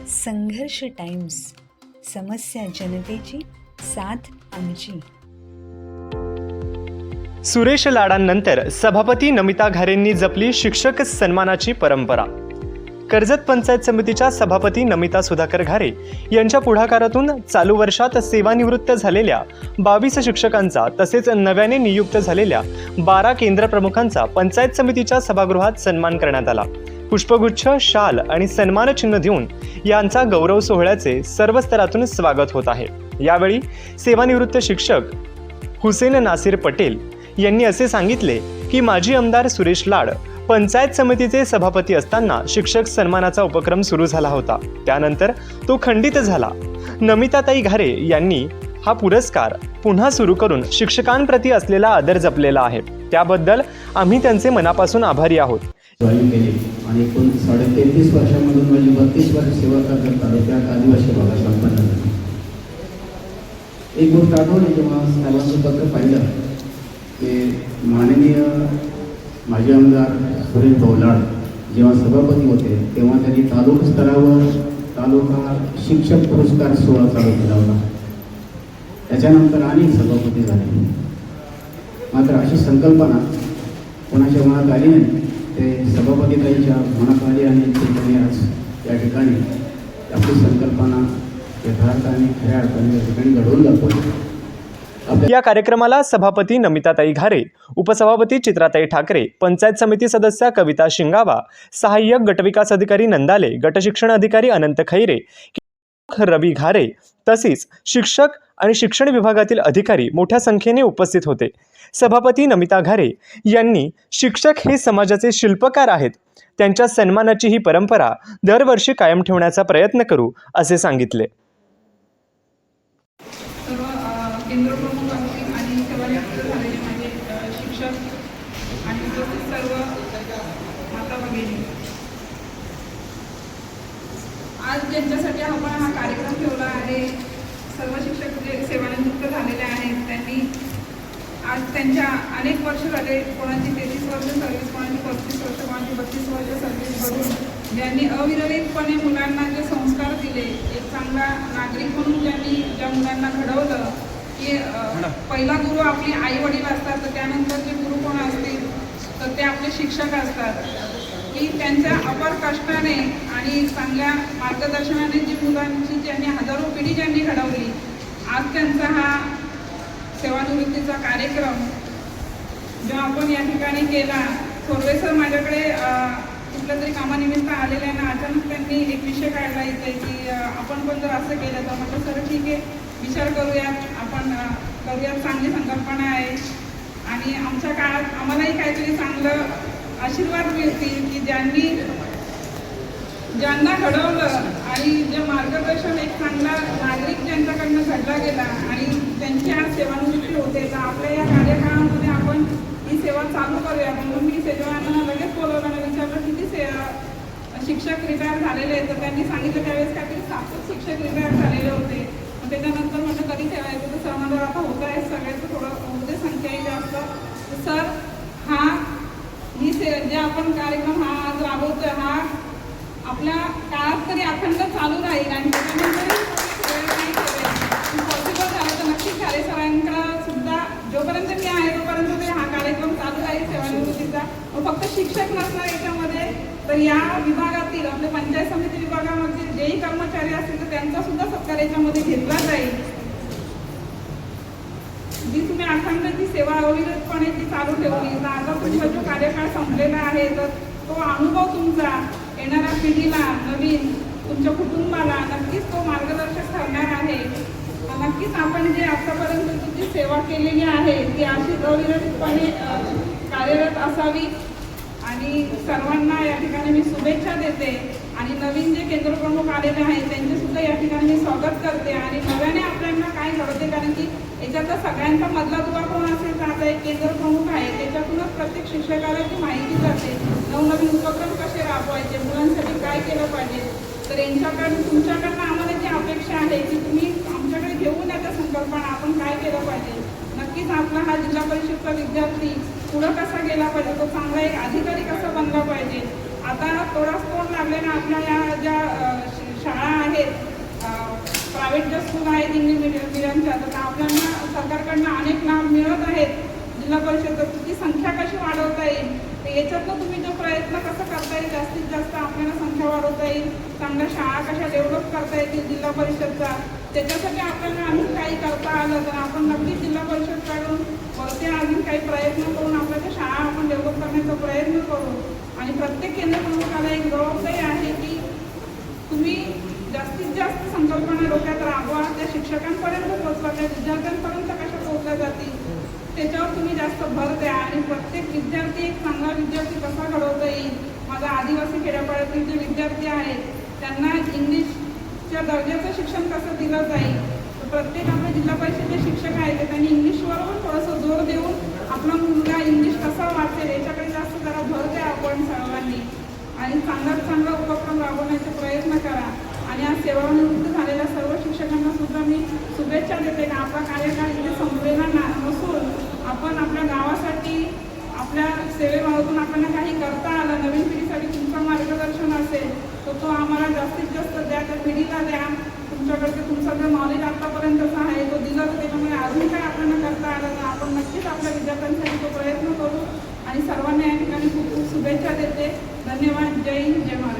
संघर्ष टाइम्स, समस्या जनतेची, साथ आमची. सुरेश लाडांनंतर सभापती नमिता घारेंनी जपली शिक्षक सन्मानाची परंपरा. कर्जत पंचायत समितीच्या सभापती नमिता सुधाकर घारे यांच्या पुढाकारातून चालू वर्षात सेवानिवृत्त झालेल्या 22 शिक्षकांचा तसेच नव्याने नियुक्त झालेल्या 12 केंद्र प्रमुखांचा पंचायत समितीच्या सभागृहात सन्मान करण्यात आला. पुष्पगुच्छ, शाल आणि सन्मान चिन्ह देऊन यांचा गौरव सोहळ्याचे सर्व स्तरातून स्वागत होत आहे. यावेळी सेवानिवृत्त शिक्षक हुसेन नासिर पटेल यांनी असे सांगितले की माजी आमदार सुरेश लाड पंचायत समितीचे सभापती असताना शिक्षक सन्मानाचा उपक्रम सुरू झाला होता. त्यानंतर तो खंडित झाला. नमिताताई घारे यांनी हा पुरस्कार पुन्हा सुरू करून शिक्षकांप्रती असलेला आदर जपलेला आहे. त्याबद्दल आम्ही त्यांचे मनापासून आभारी आहोत. जॉईन केली आणि एकूण 33 वर्षांमधून माझी 32 वर्ष सेवा करत तालुक्यात आदिवासी भागात संपन्न झाली. एक गोष्ट आठवली जेव्हा सर्वांचं पत्र पाहिलं की माननीय माजी आमदार सुरेश भाऊ लाड जेव्हा सभापती होते तेव्हा त्यांनी तालुका स्तरावर तालुका शिक्षक पुरस्कार सोहळा चालू केला होता. त्याच्यानंतर अनेक सभापती झाले, मात्र अशी संकल्पना कोणाच्या मनात आली नाही. ते सभापतीताईच्या मनात आली आणि त्यांनी आज या ठिकाणी आपली संकल्पना यथार्थाने खऱ्या अर्थाने या ठिकाणी घडवून दाखवली. या कार्यक्रमाला सभापती नमिताताई घारे, उपसभापती चित्राताई ठाकरे, पंचायत समिती सदस्या कविता शिंगावा, सहाय्यक गटविकास अधिकारी नंदाले, गटशिक्षण अधिकारी अनंत खैरे, रवी घारे तसेच शिक्षक आणि शिक्षण विभागातील अधिकारी मोठ्या संख्येने उपस्थित होते. सभापती नमिता घारे यांनी शिक्षक हे समाजाचे शिल्पकार आहेत, त्यांच्या सन्मानाची ही परंपरा दरवर्षी कायम ठेवण्याचा प्रयत्न करू असे सांगितले. केंद्र प्रमुख आणि सेवानिवृत्त झालेले माझे शिक्षक आणि सर्व माता भगिनी, आज ज्यांच्यासाठी आपण हा कार्यक्रम ठेवला आहे, सर्व शिक्षक जे सेवानिवृत्त झालेले आहेत त्यांनी आज त्यांच्या अनेक वर्ष झाले, कोणाची 33 वर्ष सर्व्हिस, कोणाची 35 वर्ष, कोणाची 32 वर्ष सर्व्हिस करून ज्यांनी अविरहितपणे मुलांना जे संस्कार दिले, एक चांगला नागरिक म्हणून ज्यांनी ज्या मुलांना घडवलं की पहिला गुरु आपली आई वडील असतात, तर त्यानंतर जे गुरु कोण असतील तर ते आपले शिक्षक असतात. की त्यांच्या अपार कष्टाने आणि चांगल्या मार्गदर्शनाने जी मुलांची ज्यांनी हजारो पिढी ज्यांनी घडवली, आज त्यांचा हा सेवानिवृत्तीचा कार्यक्रम जो आपण या ठिकाणी केला. थोरवे सर माझ्याकडे कुठल्या तरी कामानिमित्त आलेले आहे ना, अचानक त्यांनी एक विषय काढला इथे की आपण पण जर असं केलं तर म्हटलं सर ठीक आहे, विचार करूयात, आपण करूयात, चांगली संकल्पना आहे आणि आमच्या काळात आम्हालाही काहीतरी चांगलं आशीर्वाद मिळतील की ज्यांना घडवलं आणि जे मार्गदर्शन एक चांगला नागरिक ज्यांच्याकडनं घडला गेला आणि त्यांची आज सेवानिवृत्ती होते, तर आपल्या या कार्यकाळामध्ये आपण ही सेवा चालू करूया. म्हणून मी सेवांना लगेच बोलवलं आणि विचारलं किती शिक्षक रिटायर झालेले आहेत, तर त्यांनी सांगितलं त्यावेळेस काहीतरी 7 शिक्षक रिटायर झालेले होते. मग त्याच्यानंतर म्हटलं कधी ठेवायचं, तर सणावर आता होत आहे सगळ्याचं थोडं होते, संख्याही जास्त. तर सर ही जे आपण कार्यक्रम हा आज राबवतोय हा आपल्या काळात तरी अखंड चालू राहील आणि त्याच्यानंतर पॉसिबल झालं तर नक्कीच खारे सरांकडं सुद्धा जोपर्यंत मी आहे तोपर्यंत ते हा कार्यक्रम चालू राहील सेवानिवृत्तीचा. फक्त शिक्षक नसणार याच्यामध्ये, तर या विभागातील आपल्या पंचायत समिती विभागामध्ये जेही कर्मचारी असतील तर त्यांचा सुद्धा सत्कार याच्यामध्ये घेतला जाईल. जी तुम्ही अखंड ती सेवा अविरतपणे ती चालू ठेवली, तर आता तुमचा जो कार्यकाळ संपलेला आहे तर तो अनुभव तुमचा येणाऱ्या पिढीला, नवीन तुमच्या कुटुंबाला नक्कीच तो मार्गदर्शक ठरणार आहे. नक्कीच आपण जे आतापर्यंत जी सेवा केलेली आहे ती अशीच अविरतपणे कार्यरत असावी आणि सर्वांना या ठिकाणी मी शुभेच्छा देते. आणि नवीन जे केंद्र प्रमुख आलेले आहेत त्यांचे सुद्धा या ठिकाणी मी स्वागत करते. आणि नव्याने आपल्याला काय घडते, कारण की याच्यात सगळ्यांचा मधला दुवा कोण असेल तर आता एक केंद्र प्रमुख आहे, त्याच्यातूनच प्रत्येक शिक्षकाला ती माहिती जाते, नवनवीन उपक्रम कसे राबवायचे, मुलांसाठी काय केलं पाहिजे. तर यांच्याकडून तुमच्याकडनं आम्हाला जी अपेक्षा आहे की तुम्ही आमच्याकडे घेऊन येता संकल्पना, आपण काय केलं पाहिजे. नक्कीच आपला हा जिल्हा परिषदचा विद्यार्थी पुढं कसा गेला पाहिजे, तो चांगला एक अधिकारी कसा बनला पाहिजे. आता थोडाच तोंड लागले ना आपल्या या ज्या शाळा स्कूल आहेत इंग्लिश मिडियमच्या, तर आपल्याला सरकारकडनं अनेक लाभ मिळत आहेत. जिल्हा परिषद ती संख्या कशी वाढवता येईल, तर याच्यातनं तुम्ही जो प्रयत्न कसं करता येईल, जास्तीत जास्त आपल्याला संख्या वाढवता येईल, चांगल्या शाळा कशा डेव्हलप करता येतील जिल्हा परिषदचा, त्याच्यासाठी आपल्याला आणखी काही करता आलं तर आपण नक्कीच जिल्हा परिषद काढून वरती अजून काही प्रयत्न करून आपल्या त्या शाळा आपण डेव्हलप करण्याचा प्रयत्न करू. आणि प्रत्येक केंद्र प्रमुखाला एक जबाबदारी आहे की तुम्ही जास्तीत जास्त संकल्पना डोक्यात राबवा, त्या शिक्षकांपर्यंत पोहोचवा, त्या विद्यार्थ्यांपर्यंत कशा पोहोचल्या जातील त्याच्यावर तुम्ही जास्त भर द्या. आणि प्रत्येक विद्यार्थी एक चांगला विद्यार्थी कसा घडवता येईल. माझा आदिवासी खेड्यापाड्यातील जे विद्यार्थी आहेत त्यांना इंग्लिशच्या दर्जाचं शिक्षण कसं दिलं जाईल, तर प्रत्येक आपल्या जिल्हा परिषदेचे शिक्षक आहेत त्यांनी इंग्लिशवर पण थोडंसं जोर देऊन आपला मुलगा इंग्लिश कसा वाचेल याच्याकडे जास्त जरा भर द्या आपण सर्वांनी. आणि चांगला उपक्रम राबवण्याचे प्रयत्न करा. आणि आज सेवानिवृत्त झालेल्या सर्व शिक्षकांना सुद्धा मी शुभेच्छा देते की आपला कार्यकाळ इथे संपलेला नसून आपण आपल्या गावासाठी आपल्या सेवेबाबतून आपल्याला काही करता आलं, नवीन पिढीसाठी तुमचं मार्गदर्शन असेल तर तो आम्हाला जास्तीत जास्त द्या, त्या पिढीला द्या. तुमच्याकडचं तुमचं जो नॉलेज आत्तापर्यंतचा आहे तो दिलं तर त्याच्यामुळे अजून काय आपल्याला करता आलं तर आपण नक्कीच आपल्या विद्यार्थ्यांसाठी तो प्रयत्न करू. आणि सर्वांना या ठिकाणी खूप खूप शुभेच्छा देते. धन्यवाद. जय हिंद, जय महाराष्ट्र.